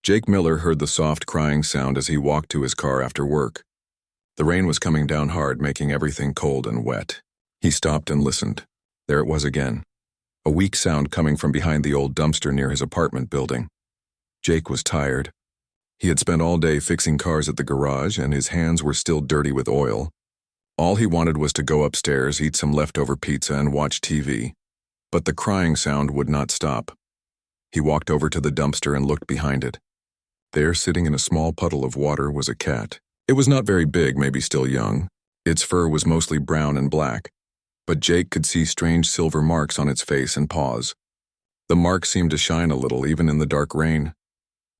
Jake Miller heard the soft crying sound as he walked to his car after work. The rain was coming down hard, making everything cold and wet. He stopped and listened. There it was again. A weak sound coming from behind the old dumpster near his apartment building. Jake was tired. He had spent all day fixing cars at the garage, and his hands were still dirty with oil. All he wanted was to go upstairs, eat some leftover pizza, and watch TV. But the crying sound would not stop. He walked over to the dumpster and looked behind it. There, sitting in a small puddle of water, was a cat. It was not very big, maybe still young. Its fur was mostly brown and black, but Jake could see strange silver marks on its face and paws. The marks seemed to shine a little, even in the dark rain.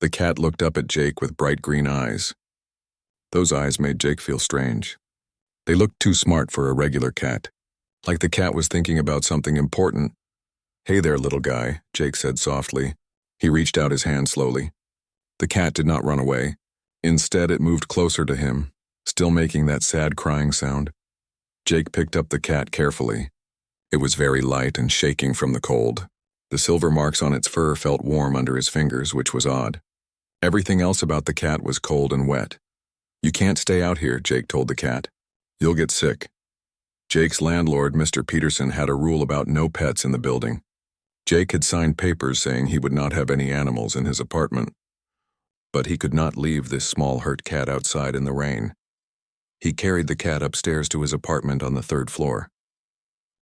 The cat looked up at Jake with bright green eyes. Those eyes made Jake feel strange. They looked too smart for a regular cat, like the cat was thinking about something important. "Hey there, little guy," Jake said softly. He reached out his hand slowly. The cat did not run away. Instead, it moved closer to him, still making that sad crying sound. Jake picked up the cat carefully. It was very light and shaking from the cold. The silver marks on its fur felt warm under his fingers, which was odd. Everything else about the cat was cold and wet. "You can't stay out here," Jake told the cat. "You'll get sick." Jake's landlord, Mr. Peterson, had a rule about no pets in the building. Jake had signed papers saying he would not have any animals in his apartment. But he could not leave this small hurt cat outside in the rain. He carried the cat upstairs to his apartment on the 3rd floor.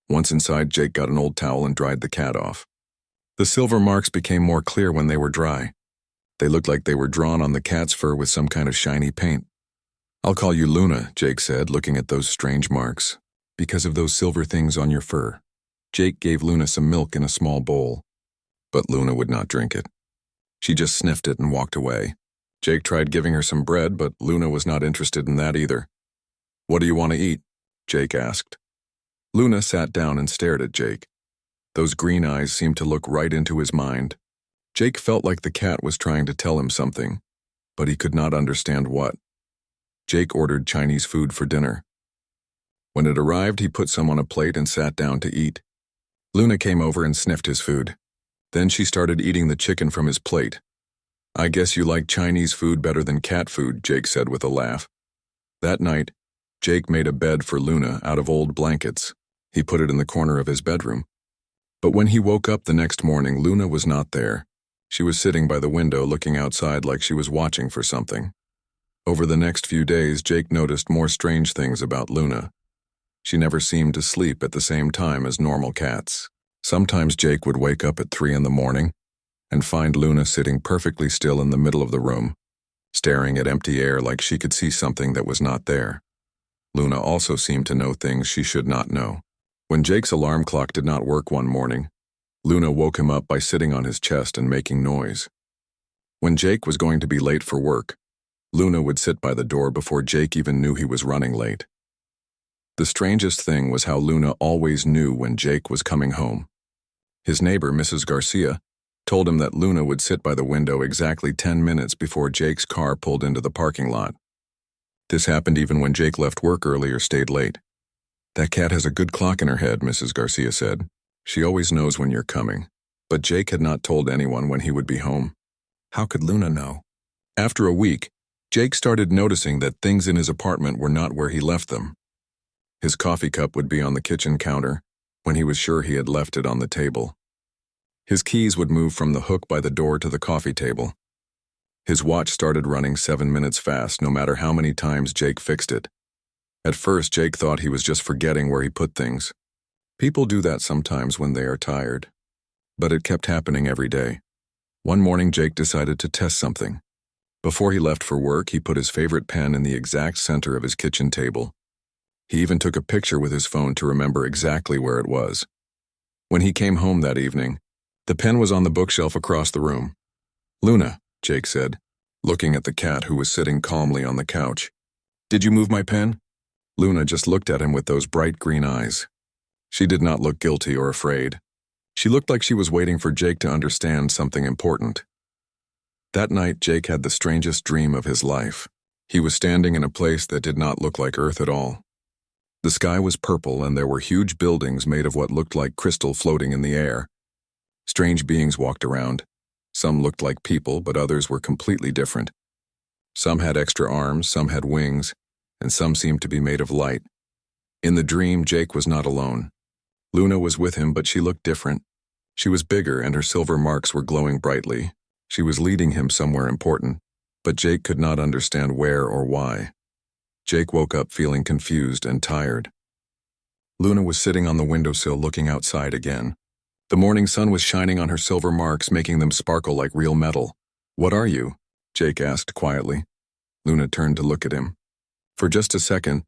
Once inside, Jake got an old towel and dried the cat off. The silver marks became more clear when they were dry. They looked like they were drawn on the cat's fur with some kind of shiny paint. "I'll call you Luna," Jake said, looking at those strange marks, "because of those silver things on your fur." Jake gave Luna some milk in a small bowl, but Luna would not drink it. She just sniffed it and walked away. Jake tried giving her some bread, but Luna was not interested in that either. "What do you want to eat?" Jake asked. Luna sat down and stared at Jake. Those green eyes seemed to look right into his mind. Jake felt like the cat was trying to tell him something, but he could not understand what. Jake ordered Chinese food for dinner. When it arrived, he put some on a plate and sat down to eat. Luna came over and sniffed his food. Then she started eating the chicken from his plate. "I guess you like Chinese food better than cat food," Jake said with a laugh. That night, Jake made a bed for Luna out of old blankets. He put it in the corner of his bedroom. But when he woke up the next morning, Luna was not there. She was sitting by the window looking outside like she was watching for something. Over the next few days, Jake noticed more strange things about Luna. She never seemed to sleep at the same time as normal cats. Sometimes Jake would wake up at 3 in the morning and find Luna sitting perfectly still in the middle of the room, staring at empty air like she could see something that was not there. Luna also seemed to know things she should not know. When Jake's alarm clock did not work one morning, Luna woke him up by sitting on his chest and making noise. When Jake was going to be late for work, Luna would sit by the door before Jake even knew he was running late. The strangest thing was how Luna always knew when Jake was coming home. His neighbor, Mrs. Garcia, told him that Luna would sit by the window exactly 10 minutes before Jake's car pulled into the parking lot. This happened even when Jake left work early or stayed late. "That cat has a good clock in her head," Mrs. Garcia said. "She always knows when you're coming." But Jake had not told anyone when he would be home. How could Luna know? After a week, Jake started noticing that things in his apartment were not where he left them. His coffee cup would be on the kitchen counter when he was sure he had left it on the table. His keys would move from the hook by the door to the coffee table. His watch started running 7 minutes fast, no matter how many times Jake fixed it. At first, Jake thought he was just forgetting where he put things. People do that sometimes when they are tired. But it kept happening every day. One morning, Jake decided to test something. Before he left for work, he put his favorite pen in the exact center of his kitchen table. He even took a picture with his phone to remember exactly where it was. When he came home that evening, the pen was on the bookshelf across the room. "Luna," Jake said, looking at the cat who was sitting calmly on the couch. "Did you move my pen?" Luna just looked at him with those bright green eyes. She did not look guilty or afraid. She looked like she was waiting for Jake to understand something important. That night, Jake had the strangest dream of his life. He was standing in a place that did not look like Earth at all. The sky was purple and there were huge buildings made of what looked like crystal floating in the air. Strange beings walked around. Some looked like people, but others were completely different. Some had extra arms, some had wings, and some seemed to be made of light. In the dream, Jake was not alone. Luna was with him, but she looked different. She was bigger, and her silver marks were glowing brightly. She was leading him somewhere important, but Jake could not understand where or why. Jake woke up feeling confused and tired. Luna was sitting on the windowsill looking outside again. The morning sun was shining on her silver marks, making them sparkle like real metal. "What are you?" Jake asked quietly. Luna turned to look at him. For just a second,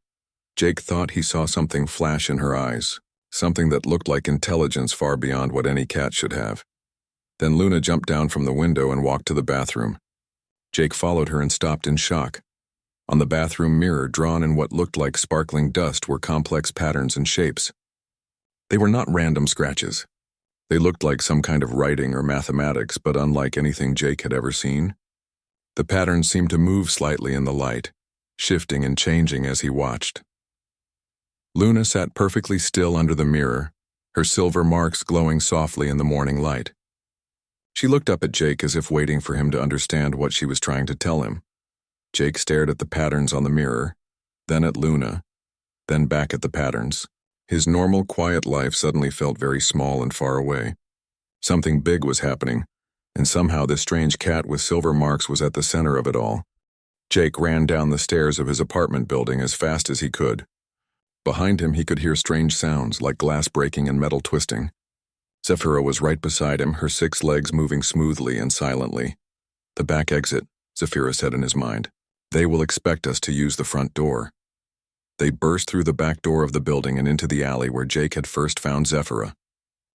Jake thought he saw something flash in her eyes, something that looked like intelligence far beyond what any cat should have. Then Luna jumped down from the window and walked to the bathroom. Jake followed her and stopped in shock. On the bathroom mirror, drawn in what looked like sparkling dust, were complex patterns and shapes. They were not random scratches. They looked like some kind of writing or mathematics, but unlike anything Jake had ever seen. The patterns seemed to move slightly in the light, shifting and changing as he watched. Luna sat perfectly still under the mirror, her silver marks glowing softly in the morning light. She looked up at Jake as if waiting for him to understand what she was trying to tell him. Jake stared at the patterns on the mirror, then at Luna, then back at the patterns. His normal, quiet life suddenly felt very small and far away. Something big was happening, and somehow this strange cat with silver marks was at the center of it all. Jake ran down the stairs of his apartment building as fast as he could. Behind him, he could hear strange sounds, like glass breaking and metal twisting. Zephyra was right beside him, her 6 legs moving smoothly and silently. "The back exit," Zephyra said in his mind. "They will expect us to use the front door." They burst through the back door of the building and into the alley where Jake had first found Zephyra.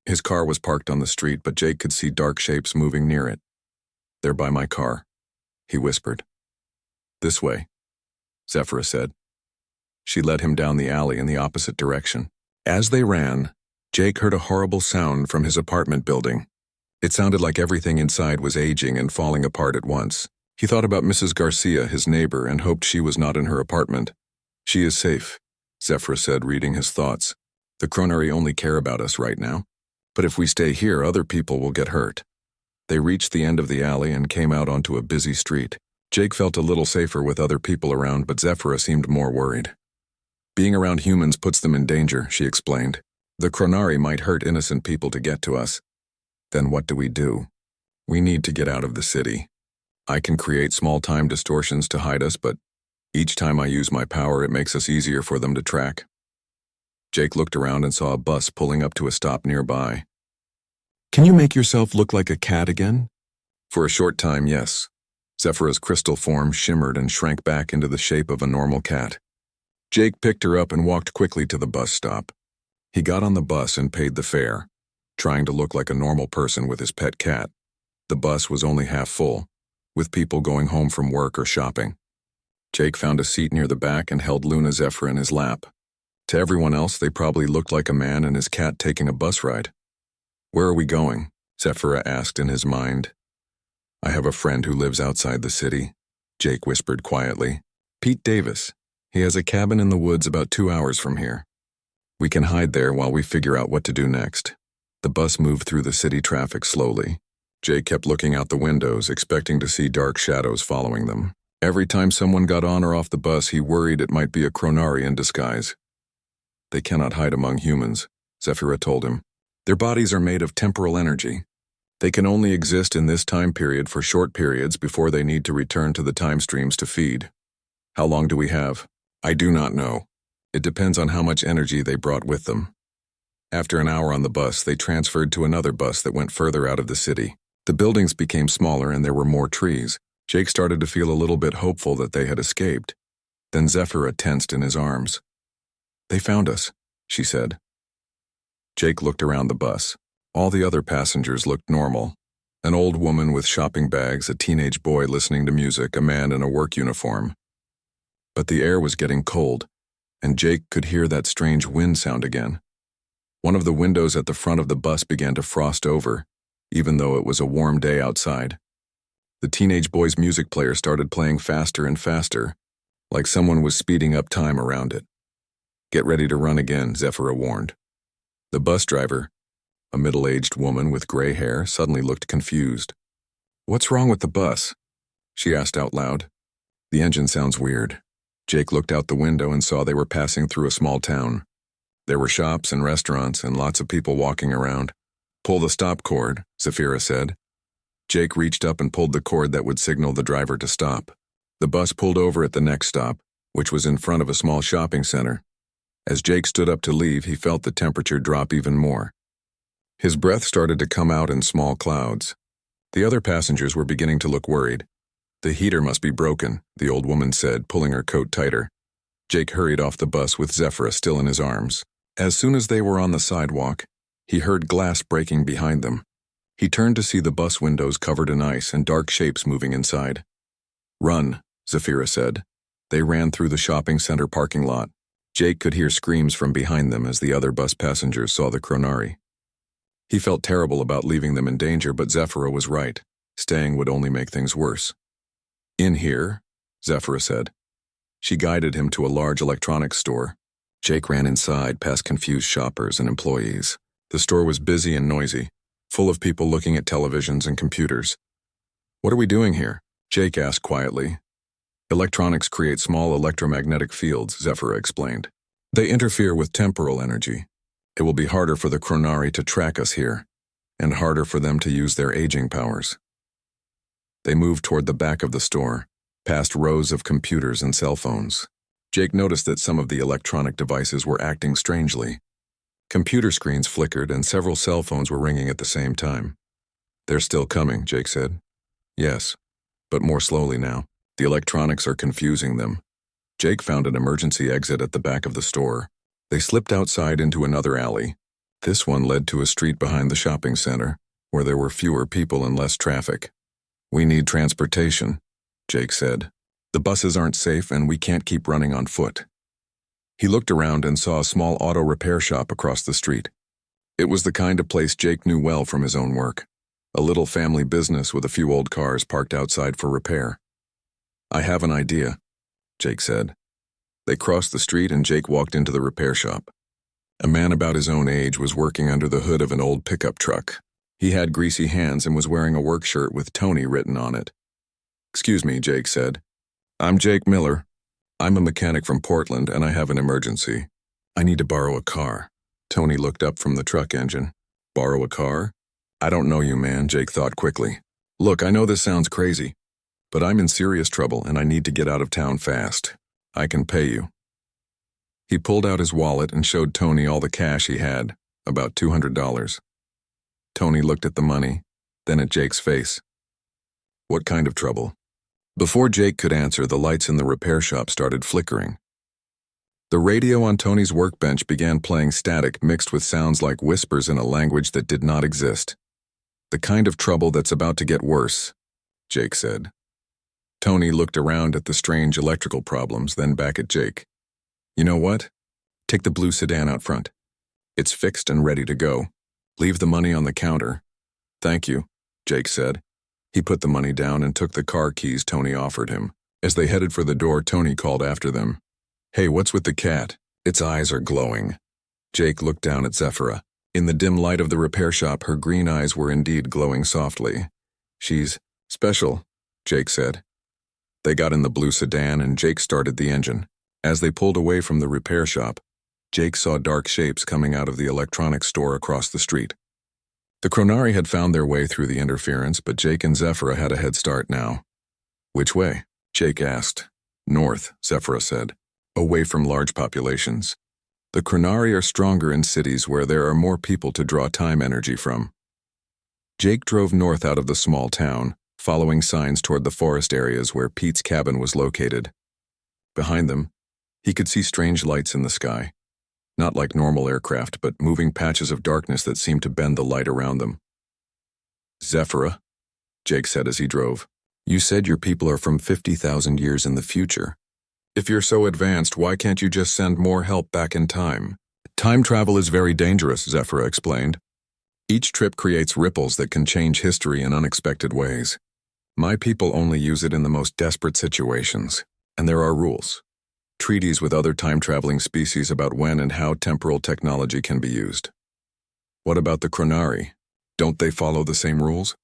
His car was parked on the street, but Jake could see dark shapes moving near it. "They're by my car," he whispered. "This way," Zephyra said. She led him down the alley in the opposite direction. As they ran, Jake heard a horrible sound from his apartment building. It sounded like everything inside was aging and falling apart at once. He thought about Mrs. Garcia, his neighbor, and hoped she was not in her apartment. "She is safe," Zephyra said, reading his thoughts. "The Chronari only care about us right now. But if we stay here, other people will get hurt." They reached the end of the alley and came out onto a busy street. Jake felt a little safer with other people around, but Zephyra seemed more worried. "Being around humans puts them in danger," she explained. "The Chronari might hurt innocent people to get to us. Then what do? We need to get out of the city. I can create small time distortions to hide us, but each time I use my power, it makes us easier for them to track." Jake looked around and saw a bus pulling up to a stop nearby. "Can you make yourself look like a cat again?" For a short time, yes. Zephyra's crystal form shimmered and shrank back into the shape of a normal cat. Jake picked her up and walked quickly to the bus stop. He got on the bus and paid the fare, trying to look like a normal person with his pet cat. The bus was only half full, with people going home from work or shopping. Jake found a seat near the back and held Luna Zephyra in his lap. To everyone else, they probably looked like a man and his cat taking a bus ride. "Where are we going?" Zephyra asked in his mind. "I have a friend who lives outside the city," Jake whispered quietly. "Pete Davis. He has a cabin in the woods about 2 hours from here. We can hide there while we figure out what to do next." The bus moved through the city traffic slowly. Jake kept looking out the windows, expecting to see dark shadows following them. Every time someone got on or off the bus, he worried it might be a Chronari in disguise. "They cannot hide among humans," Zephyra told him. "Their bodies are made of temporal energy. They can only exist in this time period for short periods before they need to return to the time streams to feed. How long do we have?" "I do not know. It depends on how much energy they brought with them." After an hour on the bus, they transferred to another bus that went further out of the city. The buildings became smaller and there were more trees. Jake started to feel a little bit hopeful that they had escaped. Then Zephyra tensed in his arms. "They found us," she said. Jake looked around the bus. All the other passengers looked normal. An old woman with shopping bags, a teenage boy listening to music, a man in a work uniform. But the air was getting cold, and Jake could hear that strange wind sound again. One of the windows at the front of the bus began to frost over, even though it was a warm day outside. The teenage boy's music player started playing faster and faster, like someone was speeding up time around it. "Get ready to run again," Zephyra warned. The bus driver, a middle-aged woman with gray hair, suddenly looked confused. What's wrong with the bus? She asked out loud. The engine sounds weird. Jake looked out the window and saw they were passing through a small town. There were shops and restaurants and lots of people walking around. Pull the stop cord, Zafira said. Jake reached up and pulled the cord that would signal the driver to stop. The bus pulled over at the next stop, which was in front of a small shopping center. As Jake stood up to leave, he felt the temperature drop even more. His breath started to come out in small clouds. The other passengers were beginning to look worried. The heater must be broken, the old woman said, pulling her coat tighter. Jake hurried off the bus with Zafira still in his arms. As soon as they were on the sidewalk, he heard glass breaking behind them. He turned to see the bus windows covered in ice and dark shapes moving inside. Run, Zafira said. They ran through the shopping center parking lot. Jake could hear screams from behind them as the other bus passengers saw the Chronari. He felt terrible about leaving them in danger, but Zafira was right. Staying would only make things worse. In here, Zafira said. She guided him to a large electronics store. Jake ran inside past confused shoppers and employees. The store was busy and noisy, full of people looking at televisions and computers. What are we doing here? Jake asked quietly. Electronics create small electromagnetic fields, Zafira explained. They interfere with temporal energy. It will be harder for the Chronari to track us here, and harder for them to use their aging powers. They moved toward the back of the store, past rows of computers and cell phones. Jake noticed that some of the electronic devices were acting strangely. Computer screens flickered and several cell phones were ringing at the same time. They're still coming, Jake said. Yes, but more slowly now. The electronics are confusing them. Jake found an emergency exit at the back of the store. They slipped outside into another alley. This one led to a street behind the shopping center, where there were fewer people and less traffic. We need transportation, Jake said. The buses aren't safe and we can't keep running on foot. He looked around and saw a small auto repair shop across the street. It was the kind of place Jake knew well from his own work. A little family business with a few old cars parked outside for repair. I have an idea, Jake said. They crossed the street and Jake walked into the repair shop. A man about his own age was working under the hood of an old pickup truck. He had greasy hands and was wearing a work shirt with Tony written on it. Excuse me, Jake said. I'm Jake Miller. I'm a mechanic from Portland and I have an emergency. I need to borrow a car. Tony looked up from the truck engine. Borrow a car? I don't know you, man, Jake thought quickly. Look, I know this sounds crazy, but I'm in serious trouble and I need to get out of town fast. I can pay you. He pulled out his wallet and showed Tony all the cash he had, about $200. Tony looked at the money, then at Jake's face. What kind of trouble? Before Jake could answer, the lights in the repair shop started flickering. The radio on Tony's workbench began playing static mixed with sounds like whispers in a language that did not exist. The kind of trouble that's about to get worse, Jake said. Tony looked around at the strange electrical problems, then back at Jake. You know what? Take the blue sedan out front. It's fixed and ready to go. Leave the money on the counter. Thank you, Jake said. He put the money down and took the car keys Tony offered him. As they headed for the door, Tony called after them. Hey, what's with the cat? Its eyes are glowing. Jake looked down at Zafira. In the dim light of the repair shop, her green eyes were indeed glowing softly. She's special, Jake said. They got in the blue sedan and Jake started the engine. As they pulled away from the repair shop, Jake saw dark shapes coming out of the electronics store across the street. The Chronari had found their way through the interference, but Jake and Zafira had a head start now. Which way? Jake asked. North, Zafira said. Away from large populations. The Chronari are stronger in cities where there are more people to draw time energy from. Jake drove north out of the small town, following signs toward the forest areas where Pete's cabin was located. Behind them, he could see strange lights in the sky. Not like normal aircraft, but moving patches of darkness that seemed to bend the light around them. Zafira, Jake said as he drove, you said your people are from 50,000 years in the future. If you're so advanced, why can't you just send more help back in time? Time travel is very dangerous, Zafira explained. Each trip creates ripples that can change history in unexpected ways. My people only use it in the most desperate situations, and there are rules. Treaties with other time-traveling species about when and how temporal technology can be used. What about the Chronari? Don't they follow the same rules?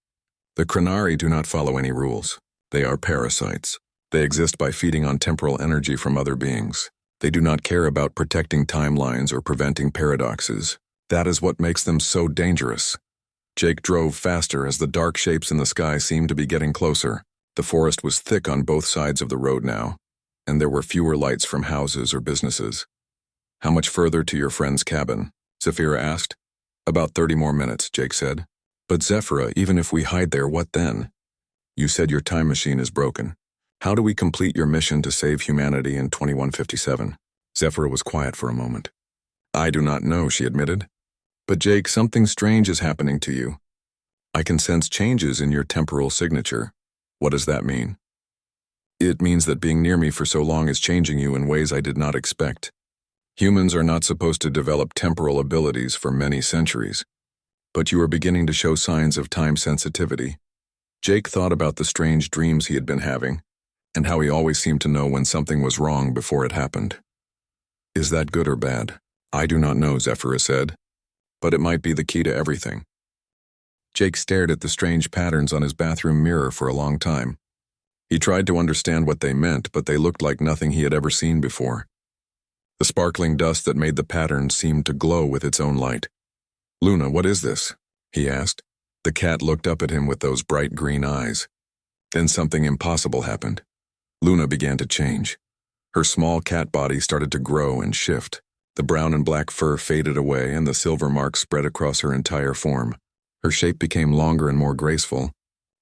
The Kranari do not follow any rules. They are parasites. They exist by feeding on temporal energy from other beings. They do not care about protecting timelines or preventing paradoxes. That is what makes them so dangerous. Jake drove faster as the dark shapes in the sky seemed to be getting closer. The forest was thick on both sides of the road now, and there were fewer lights from houses or businesses. "How much further to your friend's cabin?" Zephyra asked. "About 30 more minutes," Jake said. "But Zephyra, even if we hide there, what then? You said your time machine is broken. How do we complete your mission to save humanity in 2157? Zephyra was quiet for a moment. "I do not know," she admitted. "But Jake, something strange is happening to you. I can sense changes in your temporal signature." "What does that mean?" "It means that being near me for so long is changing you in ways I did not expect. Humans are not supposed to develop temporal abilities for many centuries, but you are beginning to show signs of time sensitivity." Jake thought about the strange dreams he had been having, and how he always seemed to know when something was wrong before it happened. "Is that good or bad?" "I do not know," Zephyra said, "but it might be the key to everything." Jake stared at the strange patterns on his bathroom mirror for a long time. He tried to understand what they meant, but they looked like nothing he had ever seen before. The sparkling dust that made the patterns seemed to glow with its own light. "Luna, what is this?" he asked. The cat looked up at him with those bright green eyes. Then something impossible happened. Luna began to change. Her small cat body started to grow and shift. The brown and black fur faded away and the silver marks spread across her entire form. Her shape became longer and more graceful.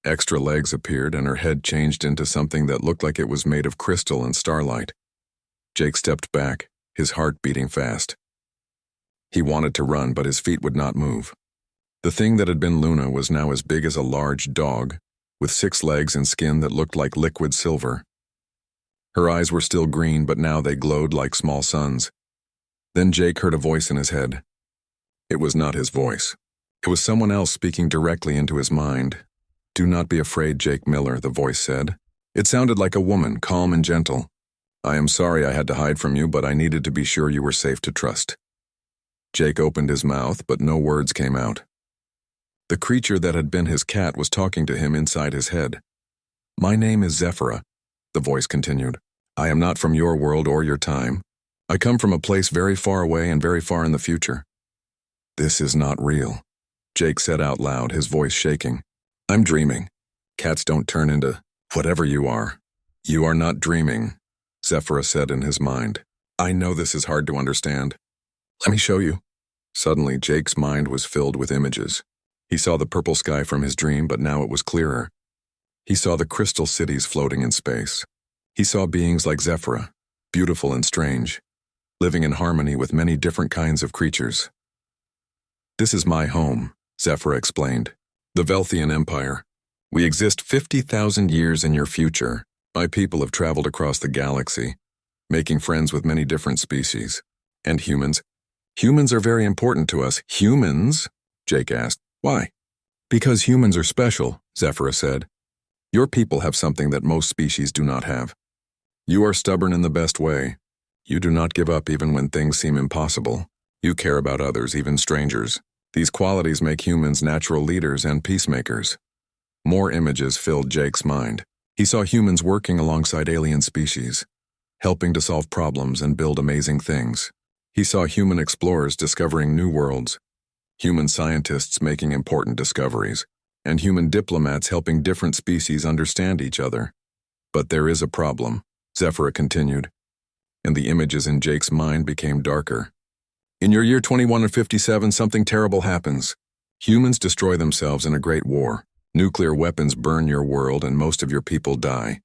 Extra legs appeared and her head changed into something that looked like it was made of crystal and starlight. Jake stepped back, his heart beating fast. He wanted to run, but his feet would not move. The thing that had been Luna was now as big as a large dog, with 6 legs and skin that looked like liquid silver. Her eyes were still green, but now they glowed like small suns. Then Jake heard a voice in his head. It was not his voice. It was someone else speaking directly into his mind. "Do not be afraid, Jake Miller," the voice said. It sounded like a woman, calm and gentle. "I am sorry I had to hide from you, but I needed to be sure you were safe to trust." Jake opened his mouth, but no words came out. The creature that had been his cat was talking to him inside his head. "My name is Zephyra," the voice continued. "I am not from your world or your time. I come from a place very far away and very far in the future." "This is not real," Jake said out loud, his voice shaking. "I'm dreaming. Cats don't turn into whatever you are." "You are not dreaming," Zephyra said in his mind. "I know this is hard to understand. Let me show you." Suddenly, Jake's mind was filled with images. He saw the purple sky from his dream, but now it was clearer. He saw the crystal cities floating in space. He saw beings like Zephyra, beautiful and strange, living in harmony with many different kinds of creatures. "This is my home," Zephyra explained. "The Velthian Empire. We exist 50,000 years in your future. My people have traveled across the galaxy, making friends with many different species. And humans. Humans are very important to us." "Humans?" Jake asked. "Why?" "Because humans are special," Zephyra said. "Your people have something that most species do not have. You are stubborn in the best way. You do not give up even when things seem impossible. You care about others, even strangers. These qualities make humans natural leaders and peacemakers." More images filled Jake's mind. He saw humans working alongside alien species, helping to solve problems and build amazing things. He saw human explorers discovering new worlds, human scientists making important discoveries, and human diplomats helping different species understand each other. "But there is a problem," Zephyra continued, and the images in Jake's mind became darker. "In your year 2157, something terrible happens. Humans destroy themselves in a great war. Nuclear weapons burn your world and most of your people die."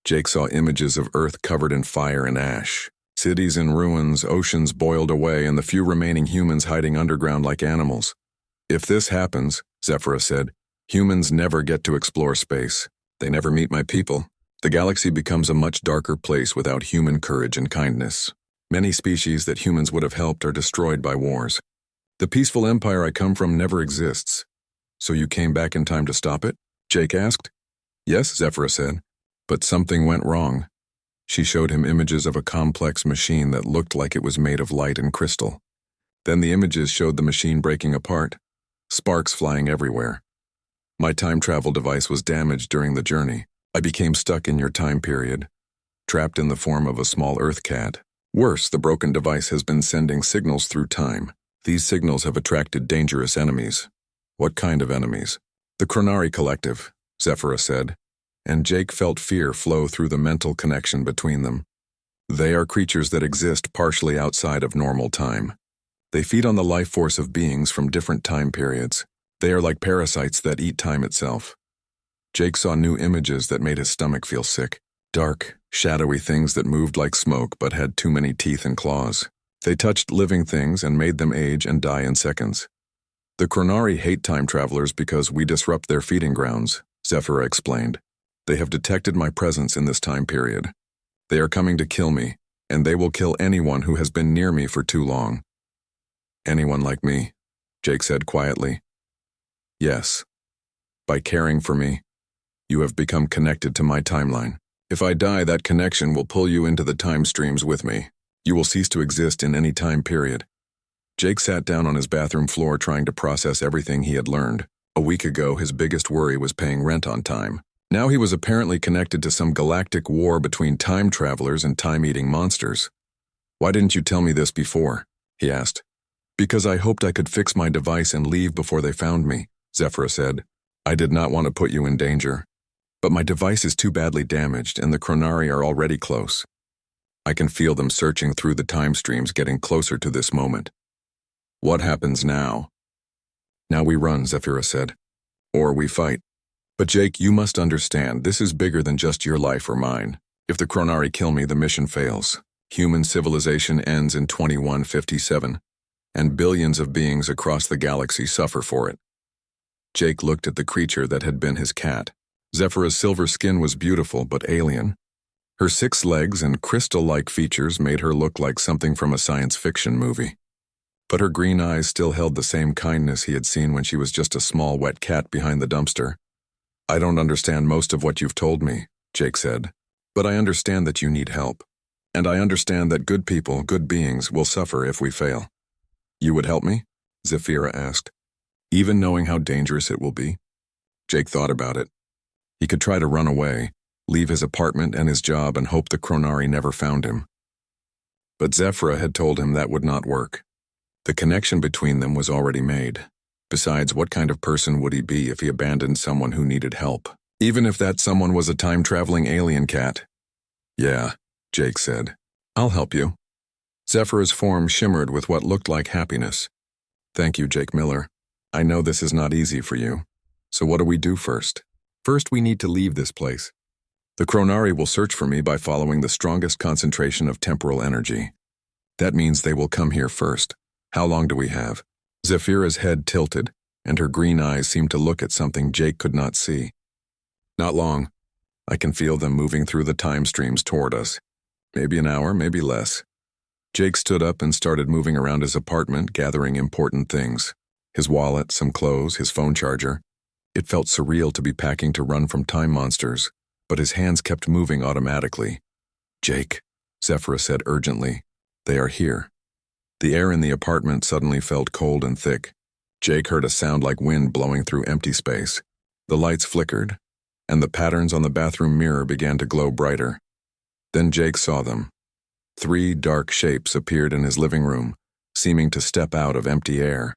Jake saw images of Earth covered in fire and ash, cities in ruins, oceans boiled away, and the few remaining humans hiding underground like animals. "If this happens," Zephyra said, "humans never get to explore space. They never meet my people. The galaxy becomes a much darker place without human courage and kindness. Many species that humans would have helped are destroyed by wars. The peaceful empire I come from never exists." "So you came back in time to stop it?" Jake asked. "Yes," Zephyra said, "but something went wrong." She showed him images of a complex machine that looked like it was made of light and crystal. Then the images showed the machine breaking apart, sparks flying everywhere. My time travel device was damaged during the journey. I became stuck in your time period, trapped in the form of a small Earth cat. Worse, the broken device has been sending signals through time. These signals have attracted dangerous enemies. What kind of enemies? The Chronari Collective, Zephyra said, and Jake felt fear flow through the mental connection between them. They are creatures that exist partially outside of normal time. They feed on the life force of beings from different time periods. They are like parasites that eat time itself. Jake saw new images that made his stomach feel sick. Dark, shadowy things that moved like smoke but had too many teeth and claws. They touched living things and made them age and die in seconds. The Chronari hate time travelers because we disrupt their feeding grounds, Zephyra explained. They have detected my presence in this time period. They are coming to kill me, and they will kill anyone who has been near me for too long. Anyone like me, Jake said quietly. Yes. By caring for me, you have become connected to my timeline. If I die, that connection will pull you into the time streams with me. You will cease to exist in any time period. Jake sat down on his bathroom floor trying to process everything he had learned. A week ago, his biggest worry was paying rent on time. Now he was apparently connected to some galactic war between time travelers and time-eating monsters. Why didn't you tell me this before? He asked. Because I hoped I could fix my device and leave before they found me, Zephyra said. I did not want to put you in danger. But my device is too badly damaged and the Chronari are already close. I can feel them searching through the time streams getting closer to this moment. What happens now? Now we run, Zephyra said. Or we fight. But Jake, you must understand, this is bigger than just your life or mine. If the Chronari kill me, the mission fails. Human civilization ends in 2157, and billions of beings across the galaxy suffer for it. Jake looked at the creature that had been his cat. Zephyra's silver skin was beautiful but alien. Her 6 legs and crystal-like features made her look like something from a science fiction movie. But her green eyes still held the same kindness he had seen when she was just a small wet cat behind the dumpster. I don't understand most of what you've told me, Jake said, but I understand that you need help. And I understand that good people, good beings, will suffer if we fail. You would help me? Zephyra asked. Even knowing how dangerous it will be? Jake thought about it. He could try to run away, leave his apartment and his job and hope the Chronari never found him. But Zephyra had told him that would not work. The connection between them was already made. Besides, what kind of person would he be if he abandoned someone who needed help? Even if that someone was a time-traveling alien cat. Yeah, Jake said. I'll help you. Zephyra's form shimmered with what looked like happiness. Thank you, Jake Miller. I know this is not easy for you. So what do we do first? First, we need to leave this place. The Chronari will search for me by following the strongest concentration of temporal energy. That means they will come here first. How long do we have? Zephyra's head tilted, and her green eyes seemed to look at something Jake could not see. Not long. I can feel them moving through the time streams toward us. Maybe an hour, maybe less. Jake stood up and started moving around his apartment, gathering important things. His wallet, some clothes, his phone charger. It felt surreal to be packing to run from time monsters, but his hands kept moving automatically. Jake, Zephyra said urgently. They are here. The air in the apartment suddenly felt cold and thick. Jake heard a sound like wind blowing through empty space. The lights flickered, and the patterns on the bathroom mirror began to glow brighter. Then Jake saw them. 3 dark shapes appeared in his living room, seeming to step out of empty air.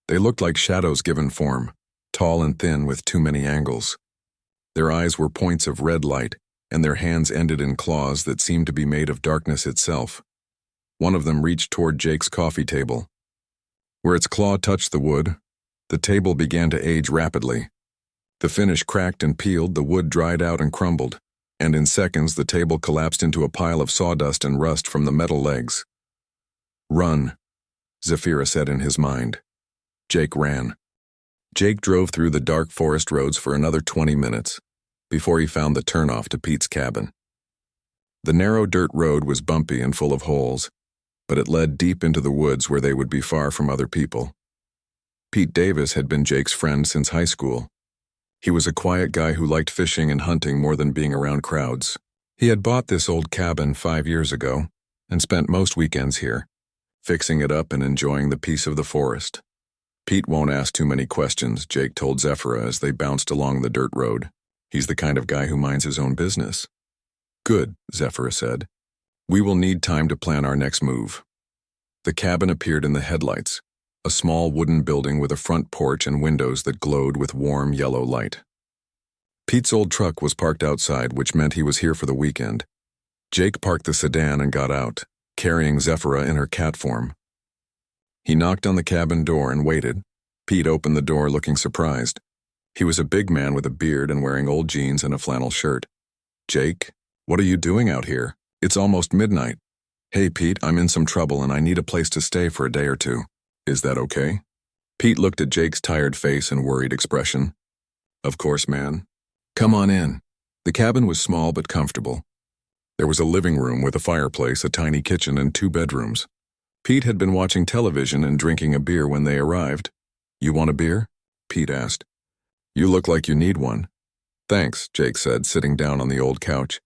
They looked like shadows given form, tall and thin with too many angles. Their eyes were points of red light, and their hands ended in claws that seemed to be made of darkness itself. One of them reached toward Jake's coffee table. Where its claw touched the wood, the table began to age rapidly. The finish cracked and peeled, the wood dried out and crumbled, and in seconds the table collapsed into a pile of sawdust and rust from the metal legs. Run, Zephyra said in his mind. Jake ran. Jake drove through the dark forest roads for another 20 minutes, before he found the turnoff to Pete's cabin. The narrow dirt road was bumpy and full of holes, but it led deep into the woods where they would be far from other people. Pete Davis had been Jake's friend since high school. He was a quiet guy who liked fishing and hunting more than being around crowds. He had bought this old cabin 5 years ago and spent most weekends here, fixing it up and enjoying the peace of the forest. Pete won't ask too many questions, Jake told Zephyra as they bounced along the dirt road. He's the kind of guy who minds his own business. Good, Zephyra said. We will need time to plan our next move. The cabin appeared in the headlights, a small wooden building with a front porch and windows that glowed with warm yellow light. Pete's old truck was parked outside, which meant he was here for the weekend. Jake parked the sedan and got out, carrying Zephyra in her cat form. He knocked on the cabin door and waited. Pete opened the door looking surprised. He was a big man with a beard and wearing old jeans and a flannel shirt. Jake, what are you doing out here? It's almost midnight. Hey Pete, I'm in some trouble and I need a place to stay for a day or two. Is that okay? Pete looked at Jake's tired face and worried expression. Of course, man. Come on in. The cabin was small but comfortable. There was a living room with a fireplace, a tiny kitchen, and 2 bedrooms. Pete had been watching television and drinking a beer when they arrived. You want a beer? Pete asked. You look like you need one. Thanks, Jake said, sitting down on the old couch.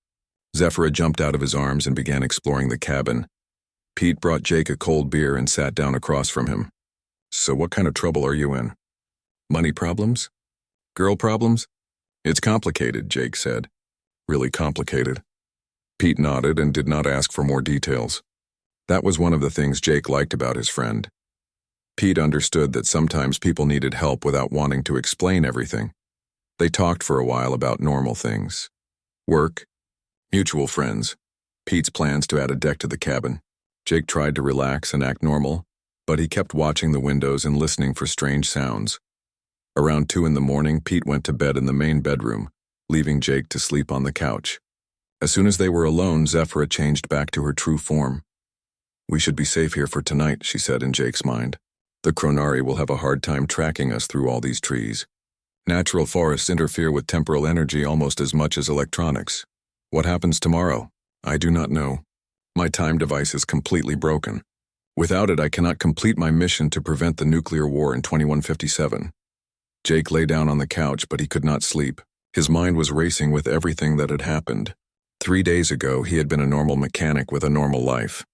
Zephyra jumped out of his arms and began exploring the cabin. Pete brought Jake a cold beer and sat down across from him. So what kind of trouble are you in? Money problems? Girl problems? It's complicated, Jake said. Really complicated. Pete nodded and did not ask for more details. That was one of the things Jake liked about his friend. Pete understood that sometimes people needed help without wanting to explain everything. They talked for a while about normal things. Work, mutual friends, Pete's plans to add a deck to the cabin. Jake tried to relax and act normal, but he kept watching the windows and listening for strange sounds. Around 2 in the morning, Pete went to bed in the main bedroom, leaving Jake to sleep on the couch. As soon as they were alone, Zephyra changed back to her true form. We should be safe here for tonight, she said in Jake's mind. The Chronari will have a hard time tracking us through all these trees. Natural forests interfere with temporal energy almost as much as electronics. What happens tomorrow? I do not know. My time device is completely broken. Without it, I cannot complete my mission to prevent the nuclear war in 2157. Jake lay down on the couch, but he could not sleep. His mind was racing with everything that had happened. 3 days ago, he had been a normal mechanic with a normal life.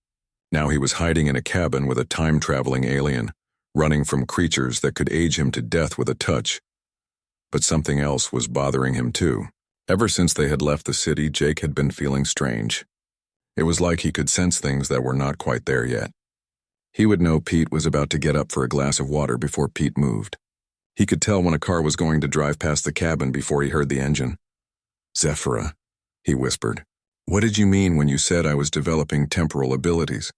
Now he was hiding in a cabin with a time-traveling alien, running from creatures that could age him to death with a touch. But something else was bothering him too. Ever since they had left the city, Jake had been feeling strange. It was like he could sense things that were not quite there yet. He would know Pete was about to get up for a glass of water before Pete moved. He could tell when a car was going to drive past the cabin before he heard the engine. Zephyra, he whispered. What did you mean when you said I was developing temporal abilities?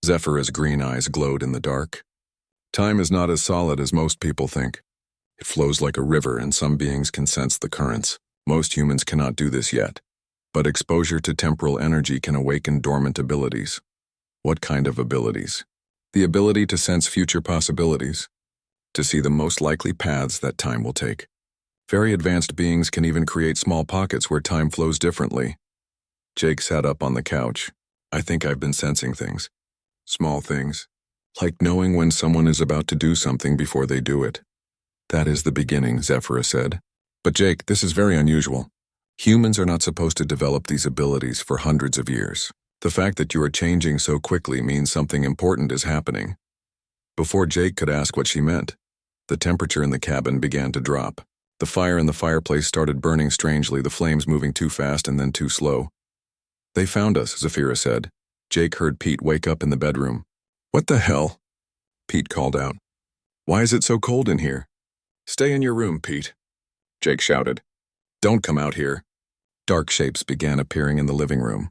Zephyra's green eyes glowed in the dark. Time is not as solid as most people think. It flows like a river and some beings can sense the currents. Most humans cannot do this yet. But exposure to temporal energy can awaken dormant abilities. What kind of abilities? The ability to sense future possibilities. To see the most likely paths that time will take. Very advanced beings can even create small pockets where time flows differently. Jake sat up on the couch. I think I've been sensing things. Small things. Like knowing when someone is about to do something before they do it. That is the beginning, Zephyra said. But Jake, this is very unusual. Humans are not supposed to develop these abilities for hundreds of years. The fact that you are changing so quickly means something important is happening. Before Jake could ask what she meant, the temperature in the cabin began to drop. The fire in the fireplace started burning strangely, the flames moving too fast and then too slow. They found us, Zephyra said. Jake heard Pete wake up in the bedroom. What the hell? Pete called out. Why is it so cold in here? Stay in your room, Pete. Jake shouted. Don't come out here. Dark shapes began appearing in the living room.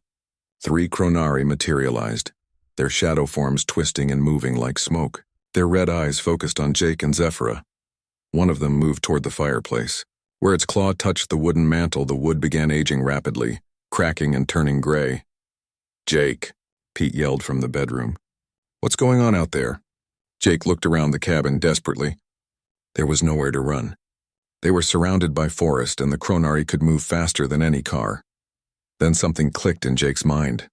3 Chronari materialized, their shadow forms twisting and moving like smoke. Their red eyes focused on Jake and Zephyra. One of them moved toward the fireplace. Where its claw touched the wooden mantle, the wood began aging rapidly, cracking and turning gray. Jake, Pete yelled from the bedroom. What's going on out there? Jake looked around the cabin desperately. There was nowhere to run. They were surrounded by forest and the Chronari could move faster than any car. Then something clicked in Jake's mind.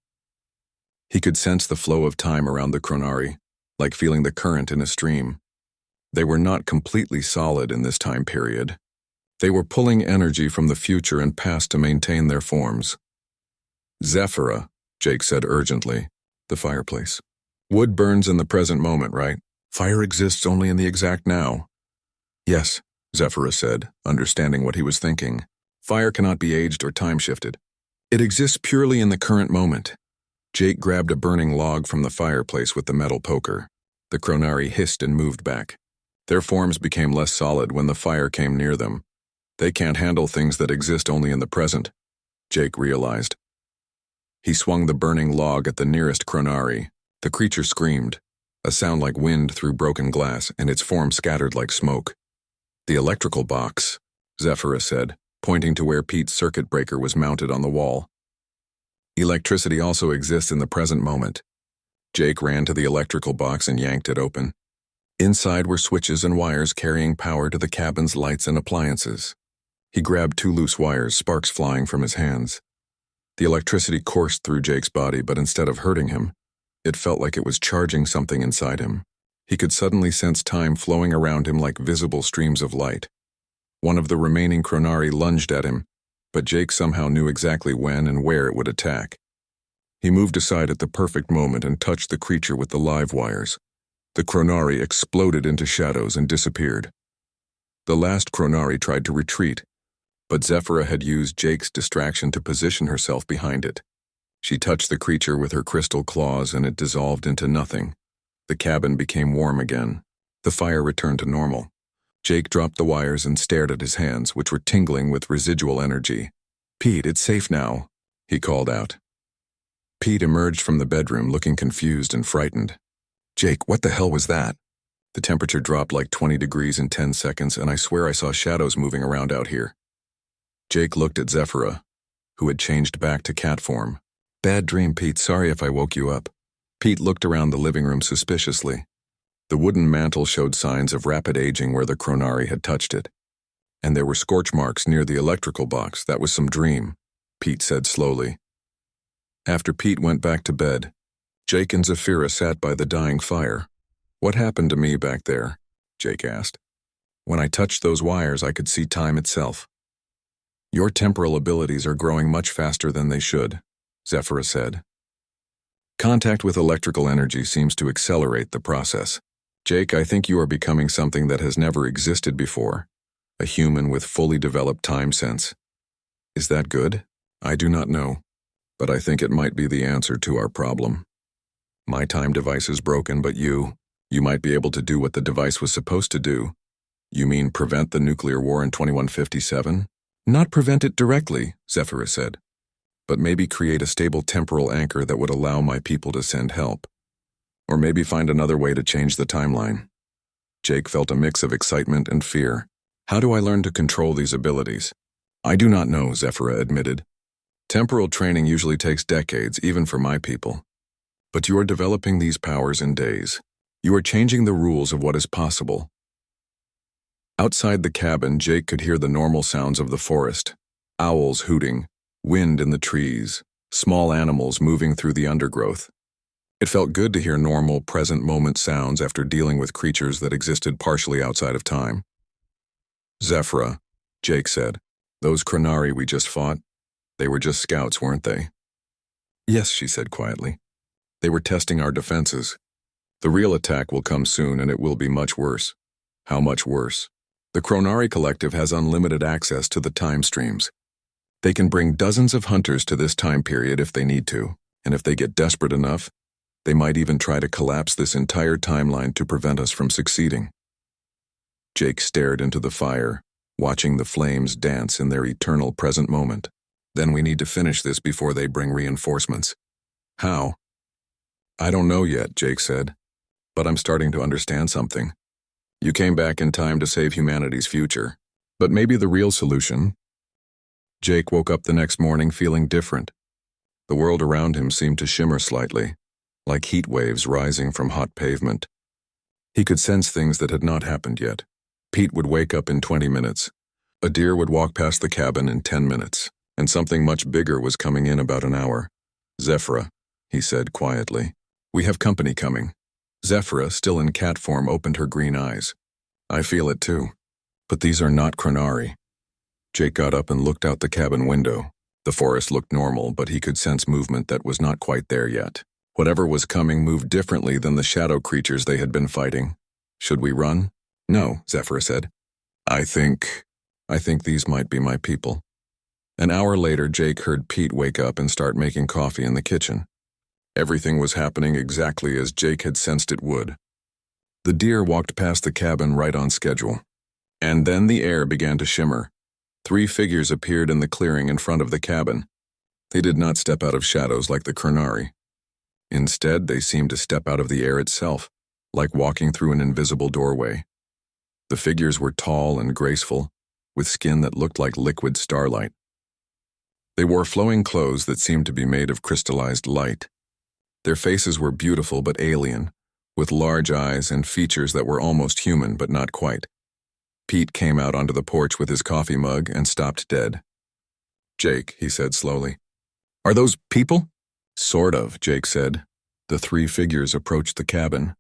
He could sense the flow of time around the Chronari, like feeling the current in a stream. They were not completely solid in this time period. They were pulling energy from the future and past to maintain their forms. Zephyra, Jake said urgently, the fireplace. Wood burns in the present moment, right? Fire exists only in the exact now. Yes, Zephyra said, understanding what he was thinking. Fire cannot be aged or time-shifted. It exists purely in the current moment. Jake grabbed a burning log from the fireplace with the metal poker. The Chronari hissed and moved back. Their forms became less solid when the fire came near them. They can't handle things that exist only in the present, Jake realized. He swung the burning log at the nearest Chronari. The creature screamed, a sound like wind through broken glass, and its form scattered like smoke. The electrical box, Zephyra said, pointing to where Pete's circuit breaker was mounted on the wall. Electricity also exists in the present moment. Jake ran to the electrical box and yanked it open. Inside were switches and wires carrying power to the cabin's lights and appliances. He grabbed 2 loose wires, sparks flying from his hands. The electricity coursed through Jake's body, but instead of hurting him, it felt like it was charging something inside him. He could suddenly sense time flowing around him like visible streams of light. One of the remaining Chronari lunged at him, but Jake somehow knew exactly when and where it would attack. He moved aside at the perfect moment and touched the creature with the live wires. The Chronari exploded into shadows and disappeared. The last Chronari tried to retreat, but Zephyra had used Jake's distraction to position herself behind it. She touched the creature with her crystal claws and it dissolved into nothing. The cabin became warm again. The fire returned to normal. Jake dropped the wires and stared at his hands, which were tingling with residual energy. "Pete, it's safe now," he called out. Pete emerged from the bedroom looking confused and frightened. "Jake, what the hell was that?" The temperature dropped like 20 degrees in 10 seconds, and I swear I saw shadows moving around out here. Jake looked at Zephyra, who had changed back to cat form. "Bad dream, Pete. Sorry if I woke you up." Pete looked around the living room suspiciously. The wooden mantel showed signs of rapid aging where the Chronari had touched it. And there were scorch marks near the electrical box. That was some dream, Pete said slowly. After Pete went back to bed, Jake and Zephyra sat by the dying fire. "What happened to me back there?" Jake asked. "When I touched those wires, I could see time itself." "Your temporal abilities are growing much faster than they should," Zephyra said. "Contact with electrical energy seems to accelerate the process. Jake, I think you are becoming something that has never existed before, a human with fully developed time sense. Is that good? I do not know, but I think it might be the answer to our problem. My time device is broken, but you might be able to do what the device was supposed to do. You mean prevent the nuclear war in 2157? Not prevent it directly," Zephyra said, "but maybe create a stable temporal anchor that would allow my people to send help. Or maybe find another way to change the timeline." Jake felt a mix of excitement and fear. "How do I learn to control these abilities?" "I do not know," Zephyra admitted. "Temporal training usually takes decades, even for my people. But you are developing these powers in days. You are changing the rules of what is possible." Outside the cabin, Jake could hear the normal sounds of the forest. Owls hooting, wind in the trees, small animals moving through the undergrowth. It felt good to hear normal, present-moment sounds after dealing with creatures that existed partially outside of time. "Zephyra," Jake said, "those Chronari we just fought, they were just scouts, weren't they?" "Yes," she said quietly. "They were testing our defenses. The real attack will come soon, and it will be much worse." "How much worse?" "The Chronari Collective has unlimited access to the time streams. They can bring dozens of hunters to this time period if they need to, and if they get desperate enough, they might even try to collapse this entire timeline to prevent us from succeeding." Jake stared into the fire, watching the flames dance in their eternal present moment. "Then we need to finish this before they bring reinforcements." "How?" "I don't know yet," Jake said, "but I'm starting to understand something. You came back in time to save humanity's future, but maybe the real solution..." Jake woke up the next morning feeling different. The world around him seemed to shimmer slightly, like heat waves rising from hot pavement. He could sense things that had not happened yet. Pete would wake up in 20 minutes. A deer would walk past the cabin in 10 minutes, and something much bigger was coming in about an hour. "Zephyra," he said quietly, "we have company coming." Zephyra, still in cat form, opened her green eyes. "I feel it too. But these are not Chronari." Jake got up and looked out the cabin window. The forest looked normal, but he could sense movement that was not quite there yet. Whatever was coming moved differently than the shadow creatures they had been fighting. Should we run? No, Zephyra said. I think these might be my people. An hour later, Jake heard Pete wake up and start making coffee in the kitchen. Everything was happening exactly as Jake had sensed it would. The deer walked past the cabin right on schedule. And then the air began to shimmer. 3 figures appeared in the clearing in front of the cabin. They did not step out of shadows like the Kernari. Instead, they seemed to step out of the air itself, like walking through an invisible doorway. The figures were tall and graceful, with skin that looked like liquid starlight. They wore flowing clothes that seemed to be made of crystallized light. Their faces were beautiful but alien, with large eyes and features that were almost human but not quite. Pete came out onto the porch with his coffee mug and stopped dead. Jake, he said slowly. Are those people? Sort of, Jake said. The 3 figures approached the cabin.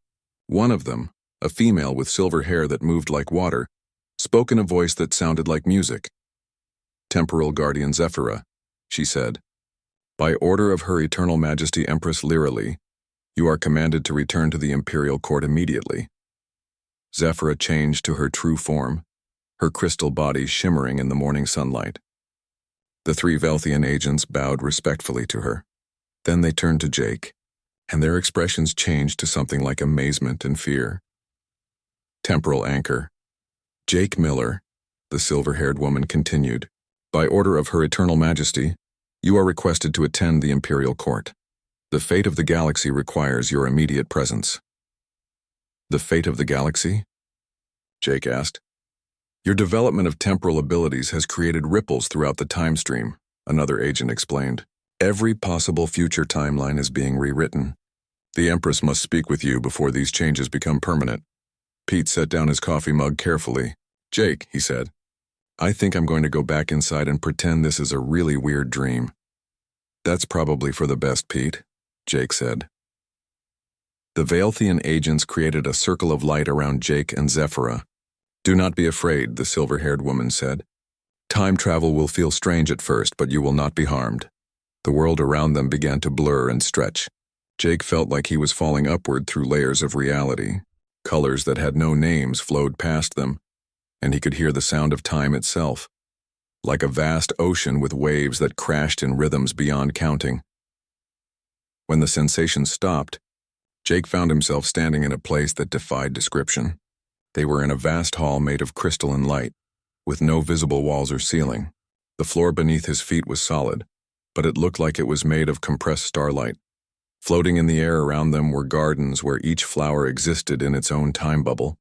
One of them, a female with silver hair that moved like water, spoke in a voice that sounded like music. Temporal Guardian Zephyra, she said. By order of Her Eternal Majesty Empress Lyrily, you are commanded to return to the Imperial Court immediately. Zephyra changed to her true form, her crystal body shimmering in the morning sunlight. The 3 Velthian agents bowed respectfully to her. Then they turned to Jake, and their expressions changed to something like amazement and fear. Temporal Anchor. Jake Miller, the silver-haired woman continued, by order of Her Eternal Majesty, you are requested to attend the Imperial Court. The fate of the galaxy requires your immediate presence. The fate of the galaxy? Jake asked. Your development of temporal abilities has created ripples throughout the time stream, another agent explained. Every possible future timeline is being rewritten. The Empress must speak with you before these changes become permanent. Pete set down his coffee mug carefully. Jake, he said, I think I'm going to go back inside and pretend this is a really weird dream. That's probably for the best, Pete, Jake said. The Velthian agents created a circle of light around Jake and Zephyra. Do not be afraid, the silver-haired woman said. Time travel will feel strange at first, but you will not be harmed. The world around them began to blur and stretch. Jake felt like he was falling upward through layers of reality. Colors that had no names flowed past them, and he could hear the sound of time itself, like a vast ocean with waves that crashed in rhythms beyond counting. When the sensation stopped, Jake found himself standing in a place that defied description. They were in a vast hall made of crystalline light, with no visible walls or ceiling. The floor beneath his feet was solid, but it looked like it was made of compressed starlight. Floating in the air around them were gardens where each flower existed in its own time bubble.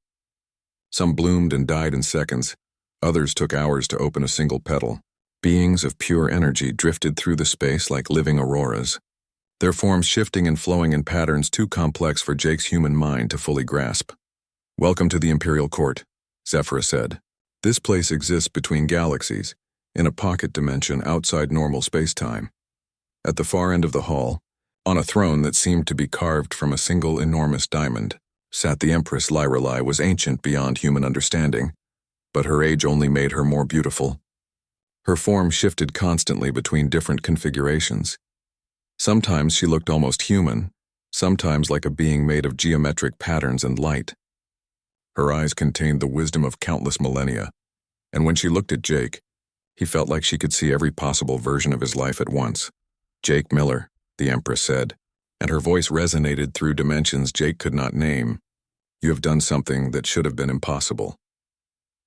Some bloomed and died in seconds, others took hours to open a single petal. Beings of pure energy drifted through the space like living auroras, their forms shifting and flowing in patterns too complex for Jake's human mind to fully grasp. Welcome to the Imperial Court, Zephyra said. This place exists between galaxies, in a pocket dimension outside normal space-time. At the far end of the hall, on a throne that seemed to be carved from a single enormous diamond, sat the Empress Lyrily was ancient beyond human understanding, but her age only made her more beautiful. Her form shifted constantly between different configurations. Sometimes she looked almost human, sometimes like a being made of geometric patterns and light. Her eyes contained the wisdom of countless millennia, and when she looked at Jake, he felt like she could see every possible version of his life at once. Jake Miller, the Empress said, and her voice resonated through dimensions Jake could not name. You have done something that should have been impossible.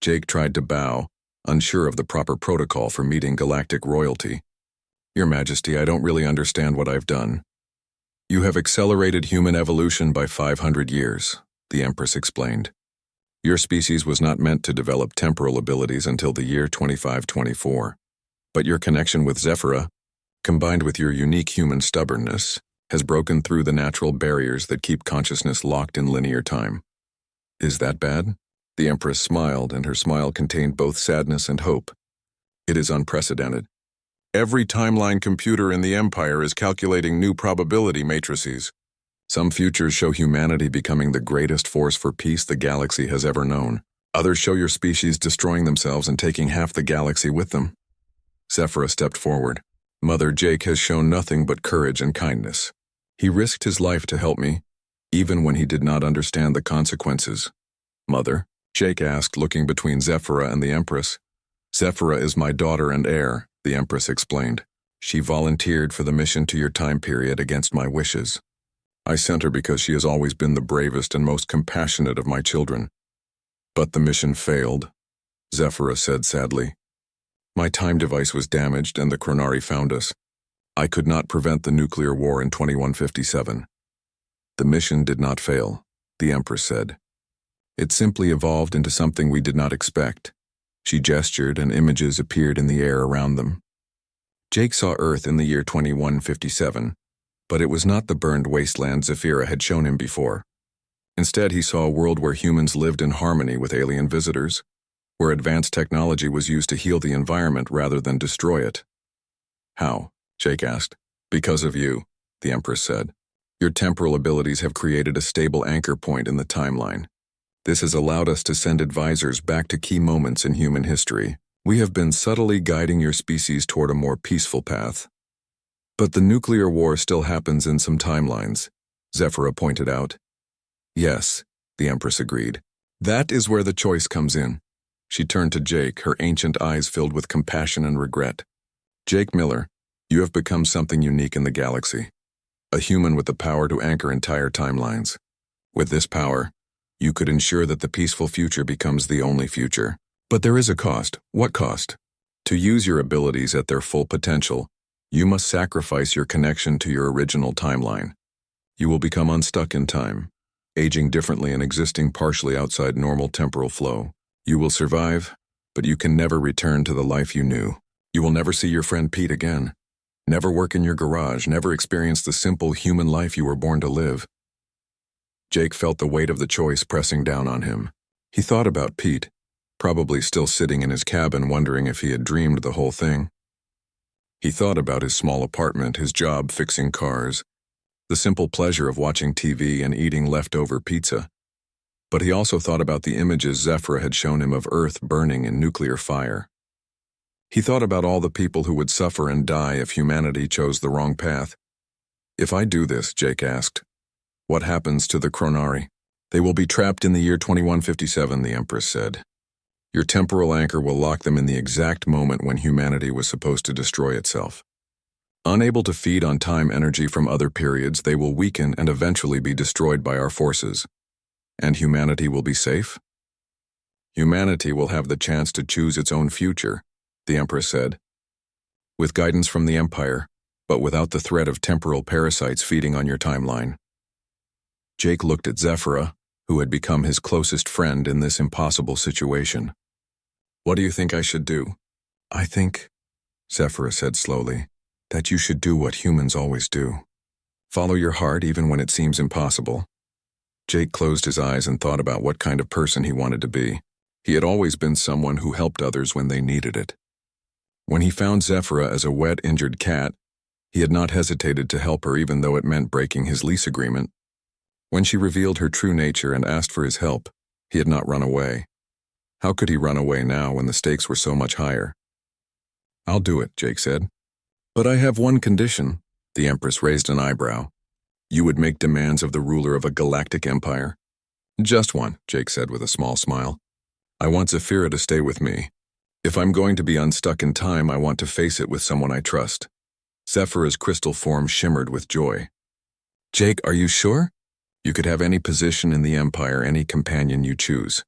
Jake tried to bow, unsure of the proper protocol for meeting galactic royalty. Your Majesty, I don't really understand what I've done. You have accelerated human evolution by 500 years, the Empress explained. Your species was not meant to develop temporal abilities until the year 2524. But your connection with Zephyra, combined with your unique human stubbornness, has broken through the natural barriers that keep consciousness locked in linear time. Is that bad? The Empress smiled, and her smile contained both sadness and hope. It is unprecedented. Every timeline computer in the Empire is calculating new probability matrices. Some futures show humanity becoming the greatest force for peace the galaxy has ever known. Others show your species destroying themselves and taking half the galaxy with them. Zephyra stepped forward. Mother, Jake has shown nothing but courage and kindness. He risked his life to help me, even when he did not understand the consequences. Mother? Jake asked, looking between Zephyra and the Empress. Zephyra is my daughter and heir, the Empress explained. She volunteered for the mission to your time period against my wishes. I sent her because she has always been the bravest and most compassionate of my children. But the mission failed, Zephyra said sadly. My time device was damaged and the Chronari found us. I could not prevent the nuclear war in 2157. The mission did not fail, the Empress said. It simply evolved into something we did not expect. She gestured and images appeared in the air around them. Jake saw Earth in the year 2157, but it was not the burned wasteland Zephyra had shown him before. Instead, he saw a world where humans lived in harmony with alien visitors, where advanced technology was used to heal the environment rather than destroy it. How? Jake asked. Because of you, the Empress said. Your temporal abilities have created a stable anchor point in the timeline. This has allowed us to send advisors back to key moments in human history. We have been subtly guiding your species toward a more peaceful path. But the nuclear war still happens in some timelines, Zephyra pointed out. Yes, the Empress agreed. That is where the choice comes in. She turned to Jake, her ancient eyes filled with compassion and regret. Jake Miller, you have become something unique in the galaxy. A human with the power to anchor entire timelines. With this power, you could ensure that the peaceful future becomes the only future. But there is a cost. What cost? To use your abilities at their full potential, you must sacrifice your connection to your original timeline. You will become unstuck in time, aging differently and existing partially outside normal temporal flow. You will survive, but you can never return to the life you knew. You will never see your friend Pete again. Never work in your garage, never experience the simple human life you were born to live. Jake felt the weight of the choice pressing down on him. He thought about Pete, probably still sitting in his cabin wondering if he had dreamed the whole thing. He thought about his small apartment, his job fixing cars, the simple pleasure of watching TV and eating leftover pizza. But he also thought about the images Zephyra had shown him of Earth burning in nuclear fire. He thought about all the people who would suffer and die if humanity chose the wrong path. If I do this, Jake asked, what happens to the Chronari? They will be trapped in the year 2157, the Empress said. Your temporal anchor will lock them in the exact moment when humanity was supposed to destroy itself. Unable to feed on time energy from other periods, they will weaken and eventually be destroyed by our forces. And humanity will be safe? Humanity will have the chance to choose its own future, the Empress said. With guidance from the Empire, but without the threat of temporal parasites feeding on your timeline. Jake looked at Zephyra, who had become his closest friend in this impossible situation. What do you think I should do? I think, Zephyra said slowly, that you should do what humans always do. Follow your heart even when it seems impossible. Jake closed his eyes and thought about what kind of person he wanted to be. He had always been someone who helped others when they needed it. When he found Zephyra as a wet, injured cat, he had not hesitated to help her even though it meant breaking his lease agreement. When she revealed her true nature and asked for his help, he had not run away. How could he run away now when the stakes were so much higher? I'll do it, Jake said. But I have one condition. The Empress raised an eyebrow. You would make demands of the ruler of a galactic empire? Just one, Jake said with a small smile. I want Zephyra to stay with me. If I'm going to be unstuck in time, I want to face it with someone I trust. Zephyra's crystal form shimmered with joy. Jake, are you sure? You could have any position in the Empire, any companion you choose.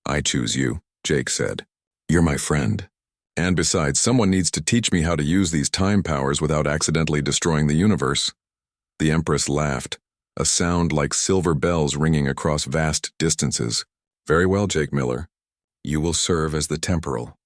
I choose you, Jake said. You're my friend. And besides, someone needs to teach me how to use these time powers without accidentally destroying the universe. The Empress laughed, a sound like silver bells ringing across vast distances. Very well, Jake Miller. You will serve as the temporal,